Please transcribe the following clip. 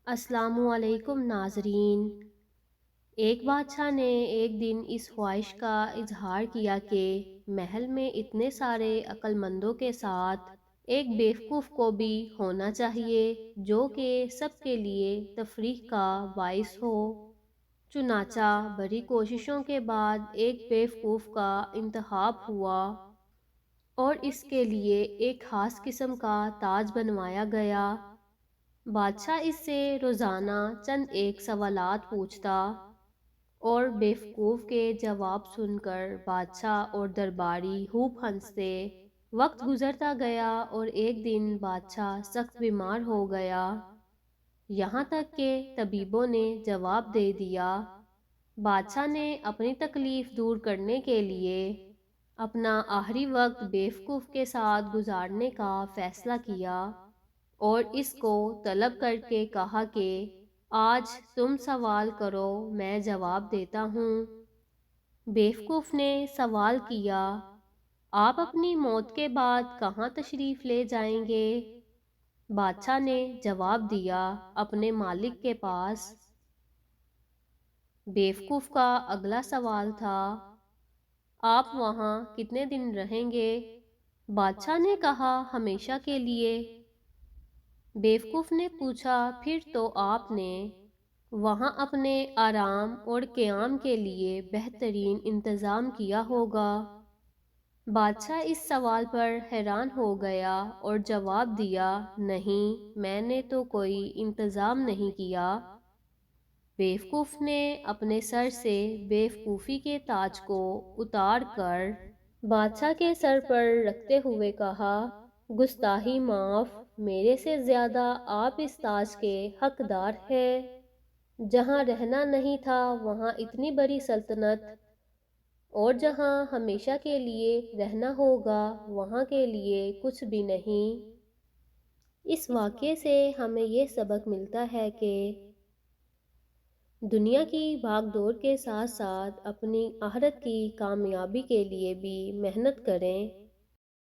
السلام علیکم ناظرین۔ ایک بادشاہ نے ایک دن اس خواہش کا اظہار کیا کہ محل میں اتنے سارے عقل مندوں کے ساتھ ایک بیوقوف کو بھی ہونا چاہیے جو کہ سب کے لیے تفریح کا باعث ہو۔ چنانچہ بڑی کوششوں کے بعد ایک بیوقوف کا انتخاب ہوا اور اس کے لیے ایک خاص قسم کا تاج بنوایا گیا۔ بادشاہ اس سے روزانہ چند ایک سوالات پوچھتا اور بیوقوف کے جواب سن کر بادشاہ اور درباری خوب ہنستے۔ وقت گزرتا گیا اور ایک دن بادشاہ سخت بیمار ہو گیا، یہاں تک کہ طبیبوں نے جواب دے دیا۔ بادشاہ نے اپنی تکلیف دور کرنے کے لیے اپنا آخری وقت بیوقوف کے ساتھ گزارنے کا فیصلہ کیا اور اس کو طلب کر کے کہا کہ آج تم سوال کرو، میں جواب دیتا ہوں۔ بیوقوف نے سوال کیا، آپ اپنی موت کے بعد کہاں تشریف لے جائیں گے؟ بادشاہ نے جواب دیا، اپنے مالک کے پاس۔ بیوقوف کا اگلا سوال تھا، آپ وہاں کتنے دن رہیں گے؟ بادشاہ نے کہا، ہمیشہ کے لیے۔ بیوقوف نے پوچھا، پھر تو آپ نے وہاں اپنے آرام اور قیام کے لیے بہترین انتظام کیا ہوگا۔ بادشاہ اس سوال پر حیران ہو گیا اور جواب دیا، نہیں، میں نے تو کوئی انتظام نہیں کیا۔ بیوقوف نے اپنے سر سے بیوقوفی کے تاج کو اتار کر بادشاہ کے سر پر رکھتے ہوئے کہا، گستاخی معاف، میرے سے زیادہ آپ اس تاج کے حقدار ہیں۔ جہاں رہنا نہیں تھا وہاں اتنی بڑی سلطنت، اور جہاں ہمیشہ کے لیے رہنا ہوگا وہاں کے لیے کچھ بھی نہیں۔ اس واقعے سے ہمیں یہ سبق ملتا ہے کہ دنیا کی بھاگ دوڑ کے ساتھ ساتھ اپنی آخرت کی کامیابی کے لیے بھی محنت کریں۔